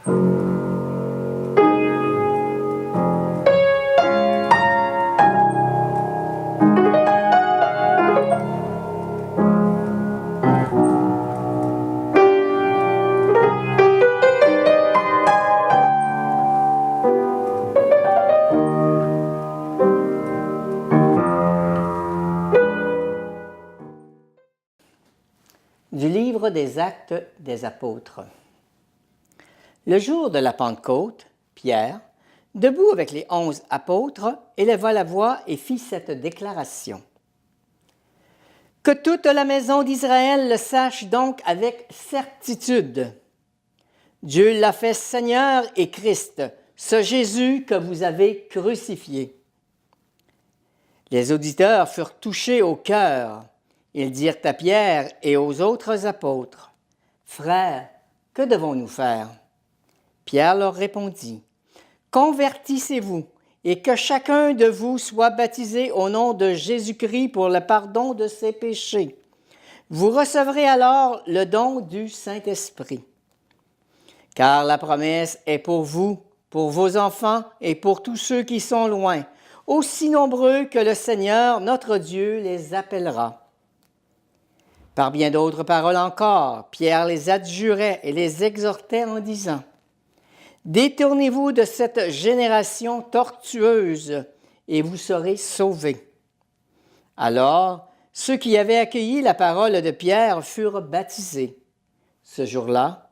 Du livre des Actes des Apôtres. Le jour de la Pentecôte, Pierre, debout avec les 11 apôtres, éleva la voix et fit cette déclaration. « Que toute la maison d'Israël le sache donc avec certitude. Dieu l'a fait Seigneur et Christ, ce Jésus que vous avez crucifié. » Les auditeurs furent touchés au cœur. Ils dirent à Pierre et aux autres apôtres, « Frères, que devons-nous faire? » Pierre leur répondit, « Convertissez-vous et que chacun de vous soit baptisé au nom de Jésus-Christ pour le pardon de ses péchés. Vous recevrez alors le don du Saint-Esprit. Car la promesse est pour vous, pour vos enfants et pour tous ceux qui sont loin, aussi nombreux que le Seigneur, notre Dieu, les appellera. » Par bien d'autres paroles encore, Pierre les adjurait et les exhortait en disant, « Détournez-vous de cette génération tortueuse et vous serez sauvés. » Alors, ceux qui avaient accueilli la parole de Pierre furent baptisés. Ce jour-là,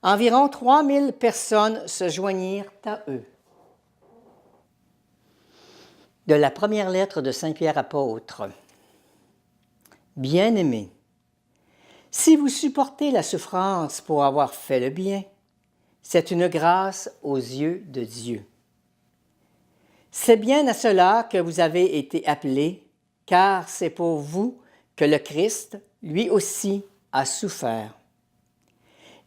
environ 3000 personnes se joignirent à eux. De la première lettre de Saint Pierre apôtre. Bien-aimés, si vous supportez la souffrance pour avoir fait le bien, c'est une grâce aux yeux de Dieu. C'est bien à cela que vous avez été appelés, car c'est pour vous que le Christ, lui aussi, a souffert.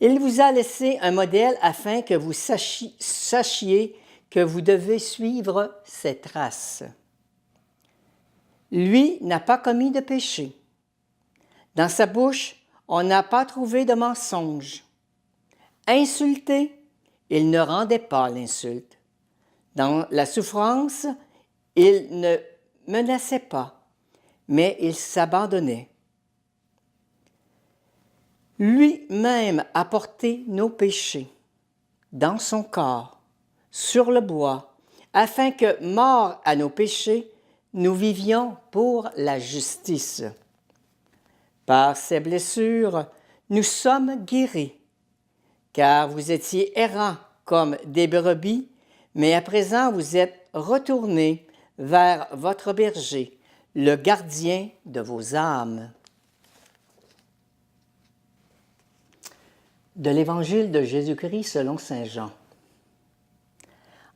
Il vous a laissé un modèle afin que vous sachiez que vous devez suivre ses traces. Lui n'a pas commis de péché. Dans sa bouche, on n'a pas trouvé de mensonge. Insulté, il ne rendait pas l'insulte. Dans la souffrance, il ne menaçait pas, mais il s'abandonnait. Lui-même a porté nos péchés dans son corps, sur le bois, afin que, morts à nos péchés, nous vivions pour la justice. Par ces blessures, nous sommes guéris, car vous étiez errants comme des brebis, mais à présent vous êtes retournés vers votre berger, le gardien de vos âmes. De l'Évangile de Jésus-Christ selon saint Jean.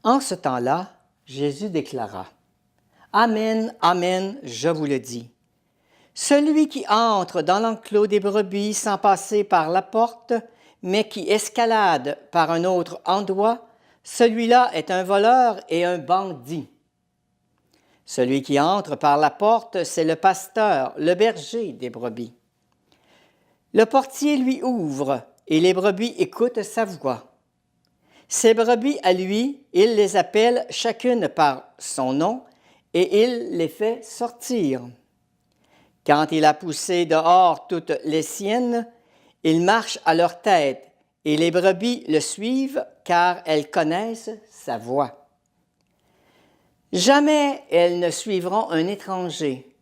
En ce temps-là, Jésus déclara, « Amen, amen, je vous le dis. Celui qui entre dans l'enclos des brebis sans passer par la porte, mais qui escalade par un autre endroit, celui-là est un voleur et un bandit. Celui qui entre par la porte, c'est le pasteur, le berger des brebis. Le portier lui ouvre, et les brebis écoutent sa voix. Ces brebis à lui, il les appelle chacune par son nom, et il les fait sortir. Quand il a poussé dehors toutes les siennes, il marche à leur tête, et les brebis le suivent, car elles connaissent sa voix. Jamais elles ne suivront un étranger,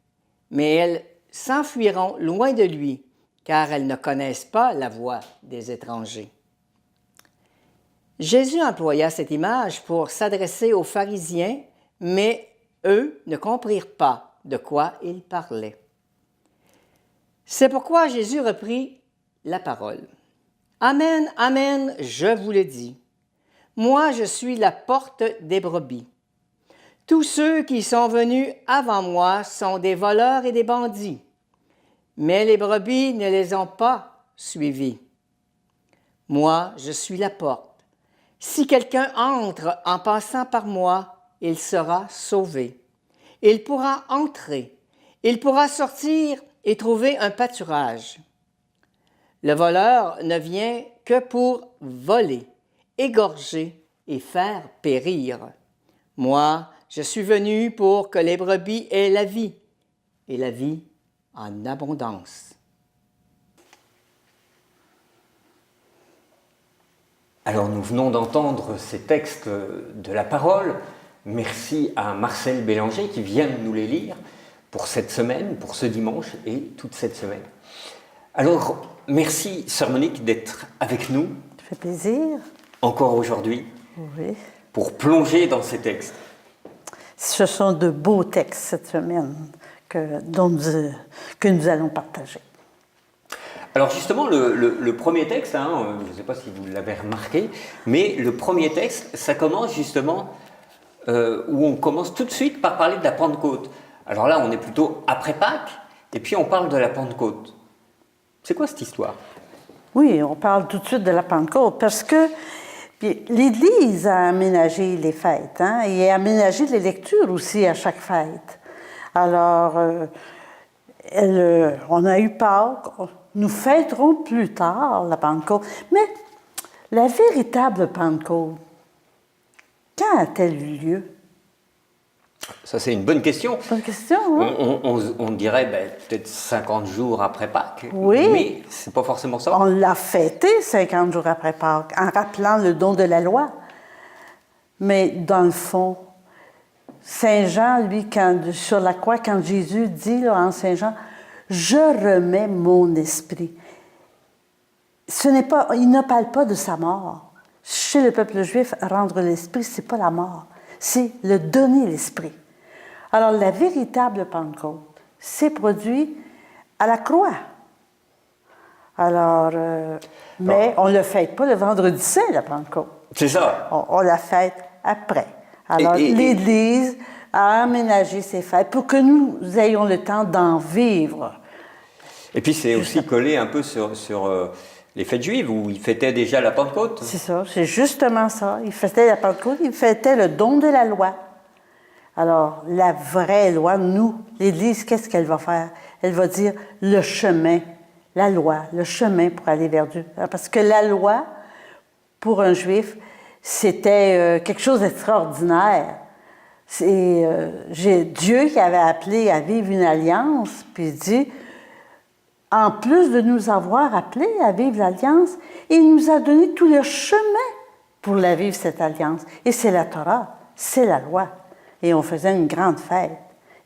mais elles s'enfuiront loin de lui, car elles ne connaissent pas la voix des étrangers. » Jésus employa cette image pour s'adresser aux pharisiens, mais eux ne comprirent pas de quoi il parlait. C'est pourquoi Jésus reprit la parole. « Amen, amen, je vous le dis. Moi, je suis la porte des brebis. Tous ceux qui sont venus avant moi sont des voleurs et des bandits, mais les brebis ne les ont pas suivis. Moi, je suis la porte. Si quelqu'un entre en passant par moi, il sera sauvé. Il pourra entrer, il pourra sortir et trouver un pâturage. Le voleur ne vient que pour voler, égorger et faire périr. Moi, je suis venu pour que les brebis aient la vie, et la vie en abondance. Alors nous venons d'entendre ces textes de la parole. Merci à Marcel Bélanger qui vient de nous les lire pour cette semaine, pour ce dimanche et toute cette semaine. Alors, merci Sœur Monique d'être avec nous. Ça fait plaisir. Encore aujourd'hui. Oui. Pour plonger dans ces textes. Ce sont de beaux textes cette semaine que nous allons partager. Alors justement, le premier texte, je ne sais pas si vous l'avez remarqué, mais le premier texte, ça commence justement où on commence tout de suite par parler de la Pentecôte. Alors là, on est plutôt après Pâques, et puis on parle de la Pentecôte. C'est quoi cette histoire? Oui, on parle tout de suite de la Pentecôte parce que l'Église a aménagé les fêtes et a aménagé les lectures aussi à chaque fête. Alors, on a eu Pâques, nous fêterons plus tard la Pentecôte, mais la véritable Pentecôte, quand a-t-elle eu lieu? Ça, c'est une bonne question. Bonne question, hein? On dirait peut-être 50 jours après Pâques, oui, mais c'est pas forcément ça. On l'a fêté 50 jours après Pâques, en rappelant le don de la loi. Mais dans le fond, Saint Jean, lui, sur la croix, quand Jésus dit là, en Saint Jean, « Je remets mon esprit », il ne parle pas de sa mort. Chez le peuple juif, rendre l'esprit, c'est pas la mort, c'est le donner l'esprit. Alors, la véritable Pentecôte s'est produite à la croix. Alors, mais on ne le fête pas le vendredi saint, la Pentecôte. C'est ça. On la fête après. Alors, l'Église a aménagé ses fêtes pour que nous ayons le temps d'en vivre. Et puis, c'est aussi collé un peu sur les fêtes juives, où ils fêtaient déjà la Pentecôte. C'est ça, c'est justement ça. Ils fêtaient la Pentecôte, ils fêtaient le don de la loi. Alors, la vraie loi, nous, l'Église, qu'est-ce qu'elle va faire? Elle va dire le chemin, la loi, le chemin pour aller vers Dieu. Parce que la loi, pour un Juif, c'était quelque chose d'extraordinaire. C'est Dieu qui avait appelé à vivre une alliance, puis il dit, en plus de nous avoir appelés à vivre l'alliance, il nous a donné tout le chemin pour la vivre, cette alliance. Et c'est la Torah, c'est la loi. Et on faisait une grande fête.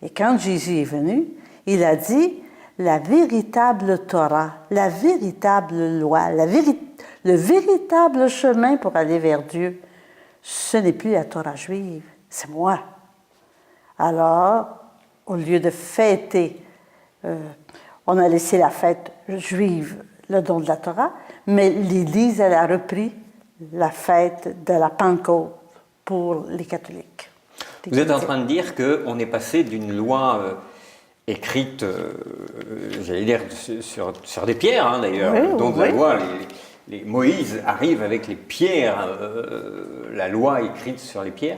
Et quand Jésus est venu, il a dit, la véritable Torah, la véritable loi, le véritable chemin pour aller vers Dieu, ce n'est plus la Torah juive, c'est moi. Alors, au lieu de fêter, on a laissé la fête juive, le don de la Torah, mais l'Église, elle a repris la fête de la Pentecôte pour les catholiques. Vous êtes en train de dire qu'on est passé d'une loi écrite, j'allais dire, sur des pierres, d'ailleurs, oui, dont la loi, Moïse arrive avec les pierres, la loi écrite sur les pierres,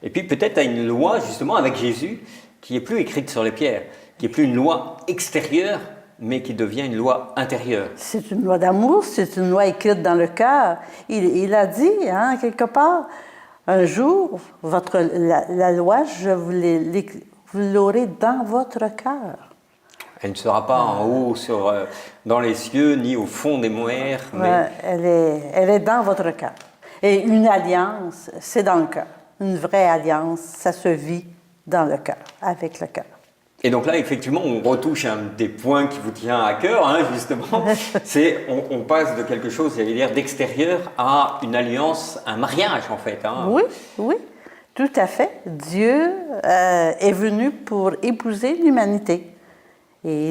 et puis peut-être à une loi, justement, avec Jésus, qui n'est plus écrite sur les pierres, qui n'est plus une loi extérieure, mais qui devient une loi intérieure. C'est une loi d'amour, c'est une loi écrite dans le cœur. Il a dit, quelque part, un jour, la loi, vous l'aurez dans votre cœur. Elle ne sera pas en haut, dans les cieux, ni au fond des mers. Mais... Elle est dans votre cœur. Et une alliance, c'est dans le cœur. Une vraie alliance, ça se vit dans le cœur, avec le cœur. Et donc là, effectivement, on retouche un des points qui vous tient à cœur, justement. C'est, on passe de quelque chose, j'allais dire, d'extérieur à une alliance, un mariage, en fait. Oui, tout à fait. Dieu est venu pour épouser l'humanité. Et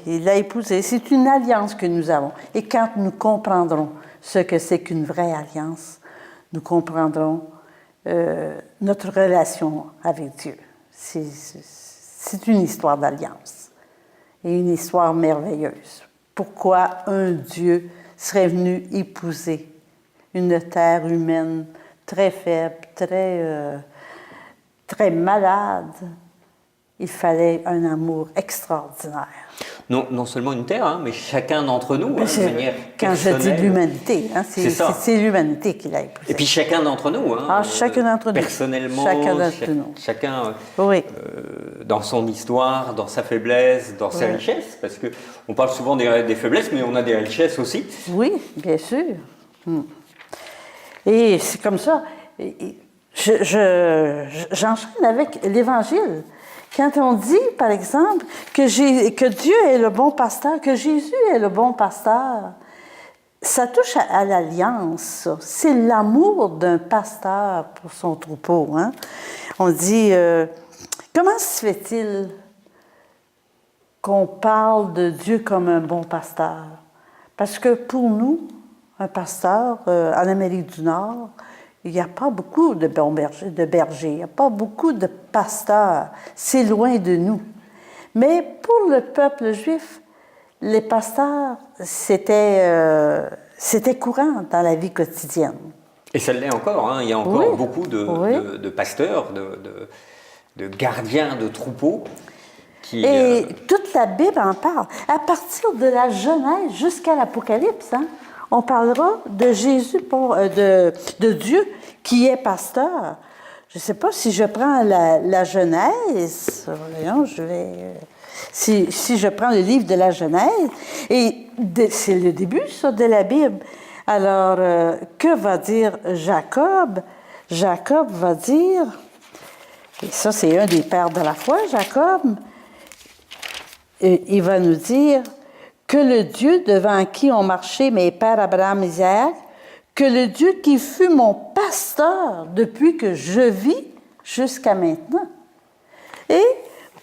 il l'a épousé. C'est une alliance que nous avons. Et quand nous comprendrons ce que c'est qu'une vraie alliance, nous comprendrons notre relation avec Dieu. C'est une histoire d'alliance et une histoire merveilleuse. Pourquoi un Dieu serait venu épouser une terre humaine très faible, très malade? Il fallait un amour extraordinaire. non seulement une terre, hein, mais chacun d'entre nous, hein, de manière quand je dis personnelle. l'humanité, hein, C'est ça. c'est l'humanité qui l'a épousé. Et puis chacun d'entre nous, hein, chacun d'entre nous. personnellement, Chacun d'entre nous. chacun Oui. dans son histoire, dans sa faiblesse, dans ses richesses, parce que on parle souvent des faiblesses, mais on a des richesses aussi. Oui, bien sûr. Et c'est comme ça. J'enchaîne avec l'Évangile. Quand on dit, par exemple, que Dieu est le bon pasteur, que Jésus est le bon pasteur, ça touche à l'alliance, ça. C'est l'amour d'un pasteur pour son troupeau. Hein? On dit, comment se fait-il qu'on parle de Dieu comme un bon pasteur? Parce que pour nous, un pasteur, en Amérique du Nord, il n'y a pas beaucoup de bergers, il n'y a pas beaucoup de pasteurs. C'est loin de nous. Mais pour le peuple juif, les pasteurs, c'était courant dans la vie quotidienne. Et ça l'est encore, hein. Il y a encore beaucoup de pasteurs, de gardiens de troupeaux qui... Et toute la Bible en parle. À partir de la Genèse jusqu'à l'Apocalypse, hein, on parlera de Jésus, de Dieu qui est pasteur. Je ne sais pas si je prends la Genèse, voyons, si je prends le livre de la Genèse, et c'est le début, ça, de la Bible. Alors, que va dire Jacob? Jacob va dire, et ça c'est un des pères de la foi, Jacob, et il va nous dire que le Dieu devant qui ont marché mes pères Abraham et Isaac, que le Dieu qui fut mon pasteur depuis que je vis jusqu'à maintenant. Et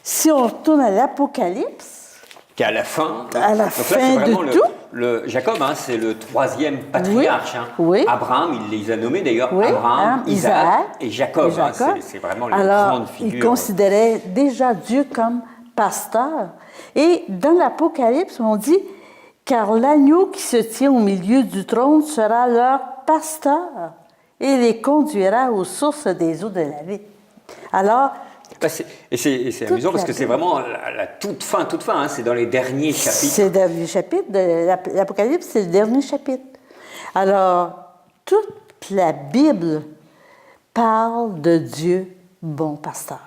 si on retourne à l'Apocalypse, qu'à la fin, à la fin de tout, Jacob, hein, c'est le troisième patriarche. Hein. Oui. Abraham, il les a nommés d'ailleurs, oui, Abraham, Isaac et Jacob. Hein, c'est vraiment les grandes figures. Il considérait déjà Dieu comme pasteur. Et dans l'Apocalypse, on dit « Car l'agneau qui se tient au milieu du trône sera leur pasteur et les conduira aux sources des eaux de la vie. » Alors, c'est amusant parce que c'est vraiment la toute fin, hein, c'est dans les derniers chapitres. C'est le dernier chapitre de l'Apocalypse, c'est le dernier chapitre. Alors, toute la Bible parle de Dieu bon pasteur,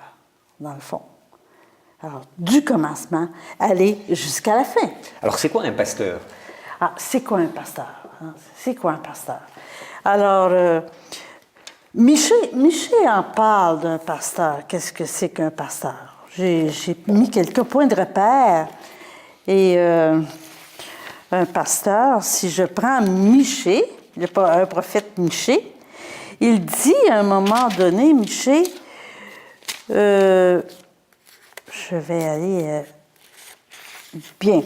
dans le fond. Alors, du commencement, aller jusqu'à la fin. Alors, c'est quoi un pasteur? Ah, c'est quoi un pasteur? Hein? C'est quoi un pasteur? Alors, Miché en parle d'un pasteur. Qu'est-ce que c'est qu'un pasteur? J'ai mis quelques points de repère. Et un pasteur, si je prends Miché, un prophète Miché, il dit à un moment donné, Miché, je vais aller bien.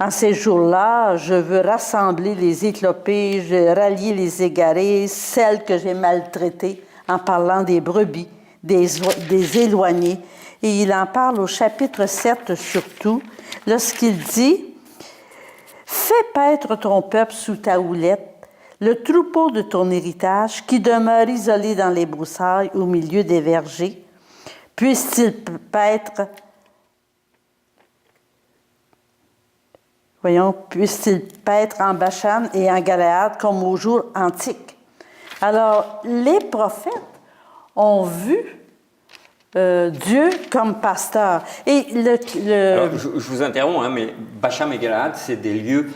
En ces jours-là, je veux rassembler les éclopés, rallier les égarés, celles que j'ai maltraitées, en parlant des brebis, des éloignés. Et il en parle au chapitre 7 surtout, lorsqu'il dit « Fais paître ton peuple sous ta houlette, le troupeau de ton héritage, qui demeure isolé dans les broussailles au milieu des vergers, puisse-t-il paître en Bashan et en Galéade comme au jour antique. » Alors, les prophètes ont vu Dieu comme pasteur. Et Alors, je vous interromps, hein, mais Bacham et Galéade, c'est des lieux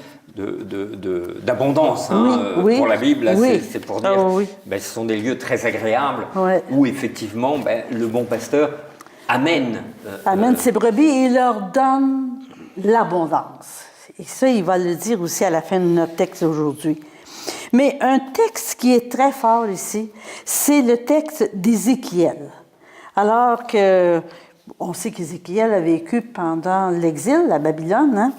d'abondance oui, pour la Bible. Là, oui. c'est pour dire ce sont des lieux très agréables où effectivement le bon pasteur amène ses brebis et il leur donne l'abondance. Et ça, il va le dire aussi à la fin de notre texte aujourd'hui. Mais un texte qui est très fort ici, c'est le texte d'Ézéchiel. Alors que, on sait qu'Ézéchiel a vécu pendant l'exil à Babylone. Hein?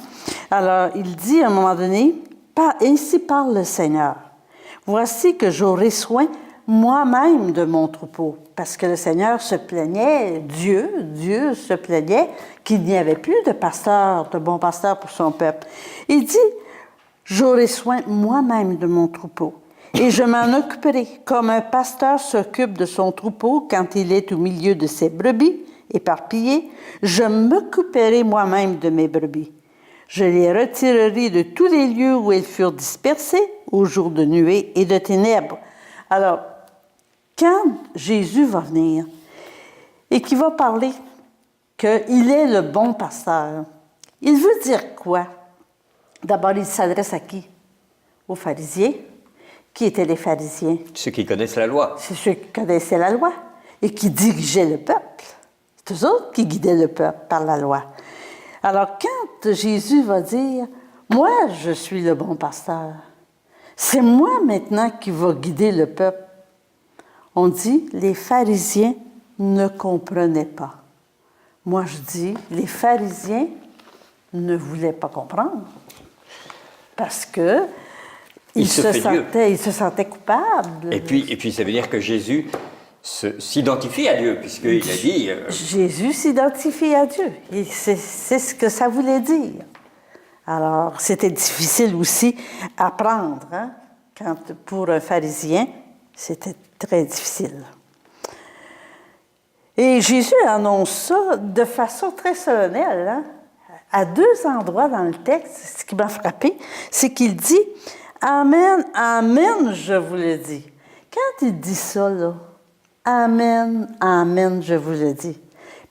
Alors, il dit à un moment donné, « Ainsi parle le Seigneur. Voici que j'aurai soin moi-même de mon troupeau. » Parce que le Seigneur se plaignait, Dieu se plaignait qu'il n'y avait plus de pasteur, de bon pasteur pour son peuple. Il dit, « J'aurai soin moi-même de mon troupeau, et je m'en occuperai, comme un pasteur s'occupe de son troupeau quand il est au milieu de ses brebis éparpillées, je m'occuperai moi-même de mes brebis. Je les retirerai de tous les lieux où ils furent dispersés au jour de nuée et de ténèbres. Alors, quand Jésus va venir et qu'il va parler qu'il est le bon pasteur, il veut dire quoi? D'abord, il s'adresse à qui? Aux pharisiens. Qui étaient les pharisiens? Ceux qui connaissent la loi. C'est ceux qui connaissaient la loi et qui dirigeaient le peuple. C'est eux autres qui guidaient le peuple par la loi. Alors, quand Jésus va dire « Moi, je suis le bon pasteur », c'est moi maintenant qui va guider le peuple. On dit « Les pharisiens ne comprenaient pas ». Moi, je dis « Les pharisiens ne voulaient pas comprendre ». Parce que ils se sentaient coupables. Et puis, ça veut dire que Jésus s'identifie à Dieu, puisqu'il a dit... Jésus s'identifie à Dieu. C'est ce que ça voulait dire. Alors, c'était difficile aussi à prendre. Hein? Pour un pharisien, c'était très difficile. Et Jésus annonce ça de façon très solennelle. Hein? À 2 endroits dans le texte, ce qui m'a frappé, c'est qu'il dit « Amen, Amen, je vous le dis ». Quand il dit ça, là, « Amen, Amen, je vous le dis ».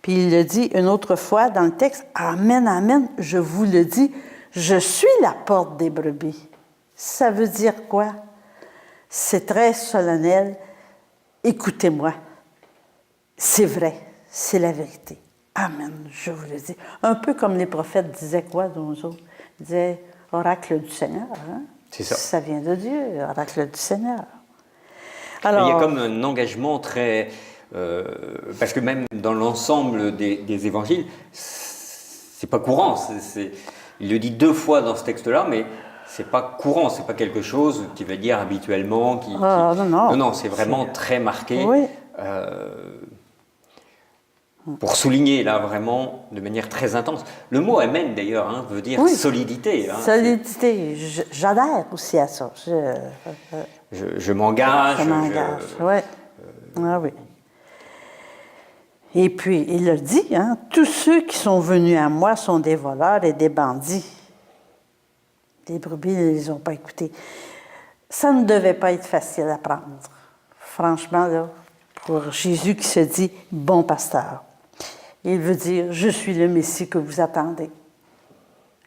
Puis il le dit une autre fois dans le texte, « Amen, Amen, je vous le dis, je suis la porte des brebis ». Ça veut dire quoi? C'est très solennel. Écoutez-moi. C'est vrai, c'est la vérité. Amen, je vous le dis. Un peu comme les prophètes disaient quoi, nous autres? Ils disaient oracle du Seigneur. Hein? C'est ça. Ça vient de Dieu, oracle du Seigneur. Alors, il y a comme un engagement très... parce que même dans l'ensemble des évangiles, c'est pas courant. Il le dit 2 fois dans ce texte-là, mais c'est pas courant. C'est pas quelque chose qu'il va dire habituellement. Non, c'est vraiment très marqué. Oui. Pour souligner là vraiment de manière très intense. Le mot amen d'ailleurs veut dire solidité. Solidité, j'adhère aussi à ça. Je m'engage. Je m'engage, oui. Ah oui. Et puis, il a dit, hein, tous ceux qui sont venus à moi sont des voleurs et des bandits. Les brebis ne les ont pas écoutés. Ça ne devait pas être facile à prendre. Franchement, là, pour Jésus qui se dit bon pasteur. Il veut dire, je suis le Messie que vous attendez.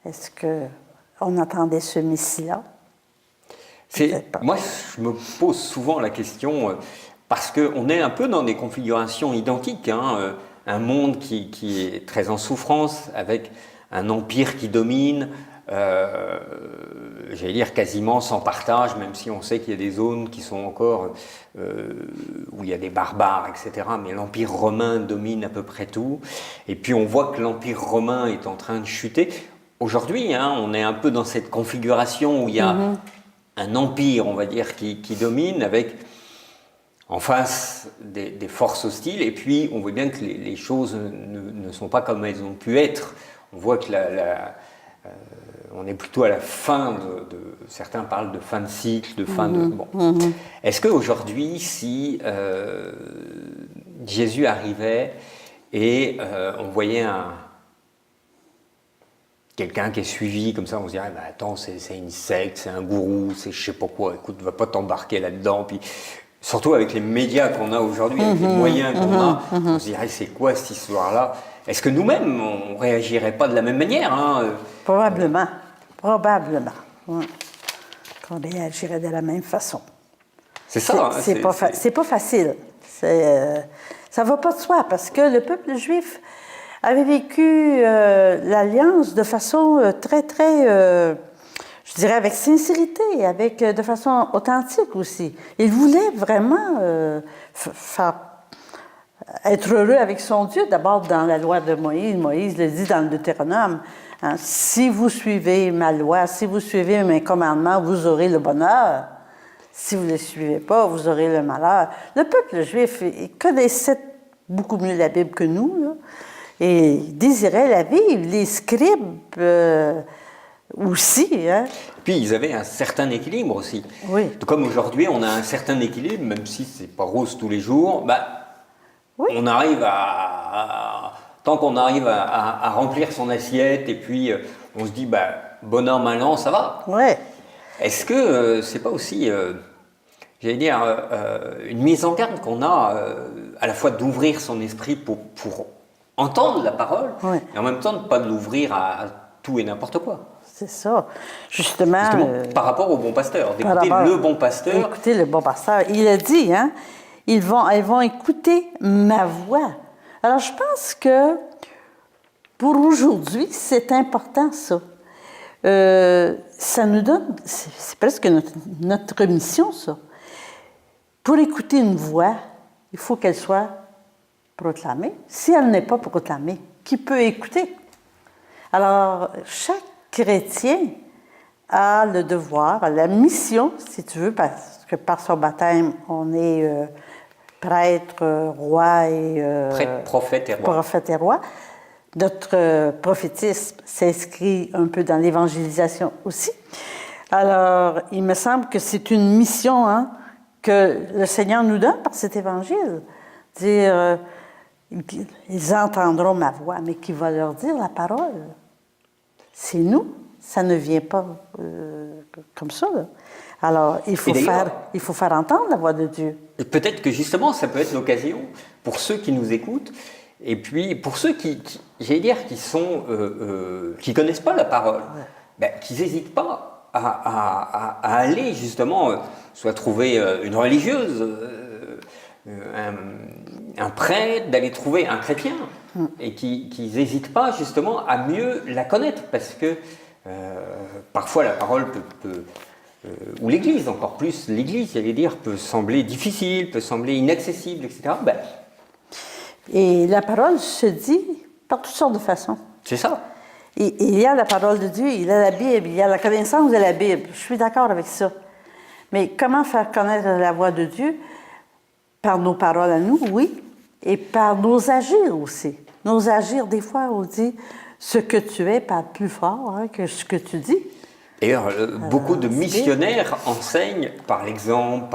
Est-ce qu'on attendait ce Messie-là? Moi, je me pose souvent la question, parce qu'on est un peu dans des configurations identiques. Hein, un monde qui est très en souffrance, avec un empire qui domine, j'allais dire quasiment sans partage, même si on sait qu'il y a des zones qui sont encore où il y a des barbares, etc. Mais l'Empire romain domine à peu près tout. Et puis on voit que l'Empire romain est en train de chuter. Aujourd'hui, on est un peu dans cette configuration où il y a un empire, on va dire, qui domine, avec en face des forces hostiles. Et puis on voit bien que les choses ne sont pas comme elles ont pu être. On voit que on est plutôt à la fin certains parlent de fin de cycle, de fin de... Bon. Est-ce qu'aujourd'hui, si Jésus arrivait et on voyait quelqu'un qui est suivi comme ça, on se dirait, bah, attends, c'est une secte, c'est un gourou, c'est je sais pas quoi, écoute, va pas t'embarquer là-dedans. Puis, surtout avec les médias qu'on a aujourd'hui, avec les moyens qu'on a, on se dirait, c'est quoi cette histoire-là? Est-ce que nous-mêmes, on ne réagirait pas de la même manière Probablement. Probablement. Ouais. Qu'on réagirait de la même façon. C'est ça. C'est pas facile. Ça va pas de soi, parce que le peuple juif avait vécu l'Alliance de façon très, très, je dirais avec sincérité, de façon authentique aussi. Il voulait vraiment être heureux avec son Dieu. D'abord, dans la loi de Moïse, Moïse le dit dans le Deutéronome, hein, si vous suivez ma loi, si vous suivez mes commandements, vous aurez le bonheur. Si vous ne les suivez pas, vous aurez le malheur. Le peuple juif, il connaissait beaucoup mieux la Bible que nous, là, et il désirait la vivre. Les scribes aussi. Hein. Puis ils avaient un certain équilibre aussi. Oui. Comme aujourd'hui, on a un certain équilibre, même si c'est pas rose tous les jours, bah, oui. On arrive à tant qu'on arrive à remplir son assiette et puis on se dit, bah, bon an, mal an, ça va. Ouais. Est-ce que c'est pas aussi, j'allais dire, une mise en garde qu'on a à la fois d'ouvrir son esprit pour entendre la parole, Ouais. et en même temps de ne pas l'ouvrir à tout et n'importe quoi. C'est ça. Justement, Par rapport au bon pasteur, par d'écouter rapport- le bon pasteur. Écoutez le bon pasteur. Il a dit, hein, elles vont écouter ma voix. Alors, je pense que pour aujourd'hui, c'est important, ça. Ça nous donne, c'est presque notre mission, ça. Pour écouter une voix, il faut qu'elle soit proclamée. Si elle n'est pas proclamée, qui peut écouter? Alors, chaque chrétien a le devoir, a la mission, si tu veux, parce que par son baptême, on est prêtre, roi et... Prêtre, prophète et roi. Prophète et roi. Notre prophétisme s'inscrit un peu dans l'évangélisation aussi. Alors, il me semble que c'est une mission hein, que le Seigneur nous donne par cet évangile. Dire, ils entendront ma voix, mais qui va leur dire la parole? C'est nous. Ça ne vient pas comme ça. Là. Alors, il faut faire entendre la voix de Dieu. Et peut-être que justement, ça peut être l'occasion pour ceux qui nous écoutent, et puis pour ceux j'allais dire, qui connaissent pas la parole, ben, qu'ils n'hésitent pas à aller justement, soit trouver une religieuse, un prêtre, d'aller trouver un chrétien, et qu'ils n'hésitent pas justement à mieux la connaître, parce que parfois la parole ou l'Église, encore plus l'Église, j'allais dire, peut sembler difficile, peut sembler inaccessible, etc. Ben, et la parole se dit par toutes sortes de façons. c'est ça. Et il y a la parole de Dieu, il y a la Bible, il y a la connaissance de la Bible. Je suis d'accord avec ça. Mais comment faire connaître la voix de Dieu? Par nos paroles à nous, oui, et par nos agirs aussi. Nos agirs, des fois, on dit ce que tu es parle plus fort hein, que ce que tu dis. D'ailleurs, beaucoup de missionnaires enseignent par l'exemple,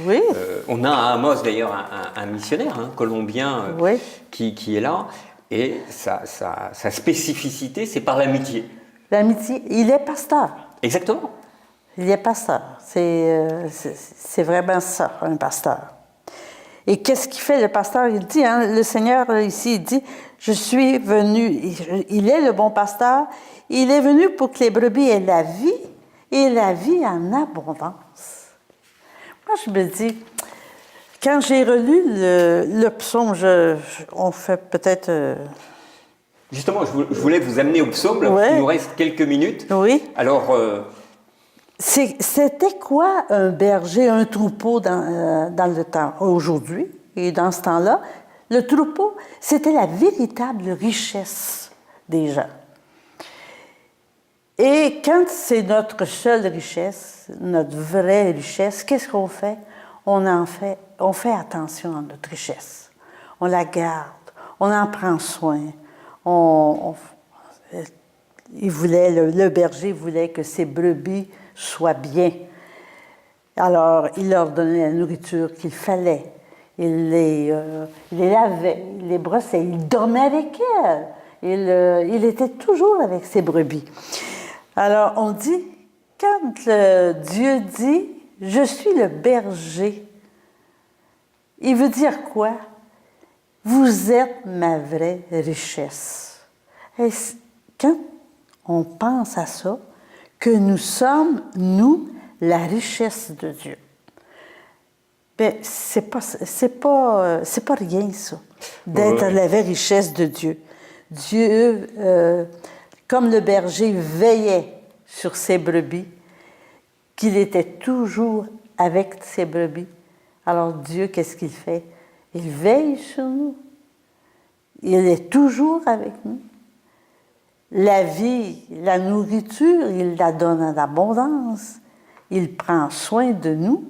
Oui. On a à Amos d'ailleurs un missionnaire colombien Oui. qui est là, et sa spécificité, c'est par l'amitié. L'amitié, il est pasteur. Exactement. Il est pasteur. C'est vraiment ça, un pasteur. Et qu'est-ce qu'il fait le pasteur? Il dit, hein, le Seigneur ici, il dit, je suis venu, il est le bon pasteur, il est venu pour que les brebis aient la vie et la vie en abondance. Moi, je me dis, quand j'ai relu le psaume, on fait peut-être... Justement, je voulais vous amener au psaume, là, parce qu'il nous reste quelques minutes. Oui. Alors... C'était quoi un berger, un troupeau dans le temps, aujourd'hui et dans ce temps-là? Le troupeau, c'était la véritable richesse des gens. Et quand c'est notre seule richesse, notre vraie richesse, qu'est-ce qu'on fait? On fait attention à notre richesse. On la garde, on en prend soin. Le berger voulait que ses brebis soient bien. Alors, il leur donnait la nourriture qu'il fallait. Il les lavait, il les brossait, il dormait avec elles. Il était toujours avec ses brebis. Alors, on dit, quand Dieu dit « Je suis le berger », il veut dire quoi? Vous êtes ma vraie richesse. Et quand on pense à ça, que nous sommes, nous, la richesse de Dieu. Bien, c'est pas rien, ça, d'être la vraie richesse de Dieu. Dieu, comme le berger veillait sur ses brebis, qu'il était toujours avec ses brebis, alors Dieu, qu'est-ce qu'il fait? Il veille sur nous. Il est toujours avec nous. La vie, la nourriture, il la donne en abondance. Il prend soin de nous.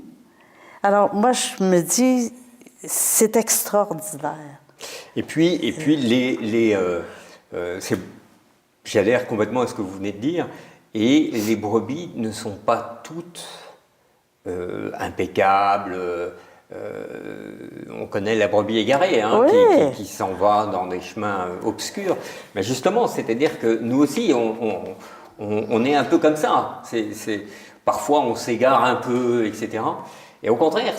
Alors, moi, je me dis, c'est extraordinaire. Et puis j'adhère complètement à ce que vous venez de dire. Et les brebis ne sont pas toutes impeccables. On connaît la brebis égarée, hein, Oui. qui s'en va dans des chemins obscurs. Mais justement, c'est-à-dire que nous aussi, on est un peu comme ça. Parfois, on s'égare un peu, etc. Et au contraire,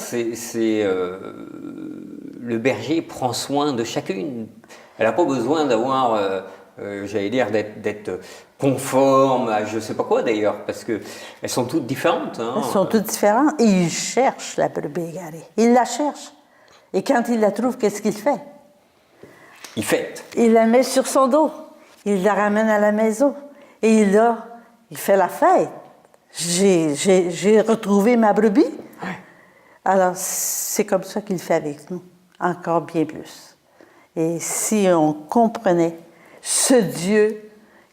le berger prend soin de chacune. Elle n'a pas besoin d'avoir, j'allais dire, d'être conforme à je ne sais pas quoi d'ailleurs, parce qu'elles sont toutes différentes. Hein. Elles sont toutes différentes. Et il cherche la brebis égarée. Il la cherche. Et quand il la trouve, qu'est-ce qu'il fait? Il fête. Il la met sur son dos. Il la ramène à la maison. Et il fait la fête. J'ai retrouvé ma brebis. Ouais. Alors, c'est comme ça qu'il fait avec nous. Encore bien plus. Et si on comprenait ce Dieu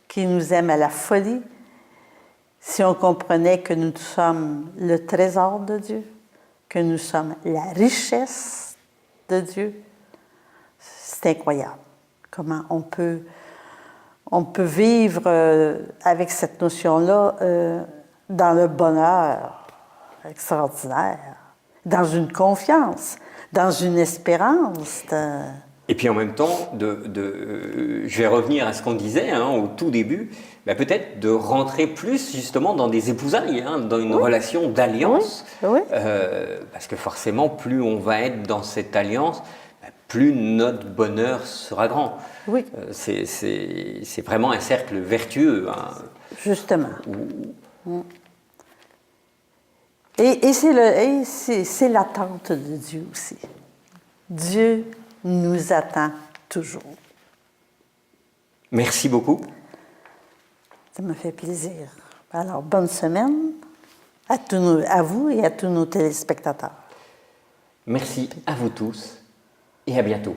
qui nous aime à la folie, si on comprenait que nous sommes le trésor de Dieu, que nous sommes la richesse de Dieu, c'est incroyable. Comment on peut vivre avec cette notion-là dans le bonheur extraordinaire, dans une confiance, dans une espérance. Et puis en même temps, je vais revenir à ce qu'on disait hein, au tout début, bah peut-être de rentrer plus justement dans des épousailles, hein, dans une relation d'alliance. Oui. Parce que forcément, plus on va être dans cette alliance, bah, plus notre bonheur sera grand. Oui. C'est vraiment un cercle vertueux. Hein. Justement. Et c'est l'attente de Dieu aussi. Dieu nous attend toujours. Merci beaucoup. Ça me fait plaisir. Alors, bonne semaine à vous et à tous nos téléspectateurs. Merci à vous tous et à bientôt.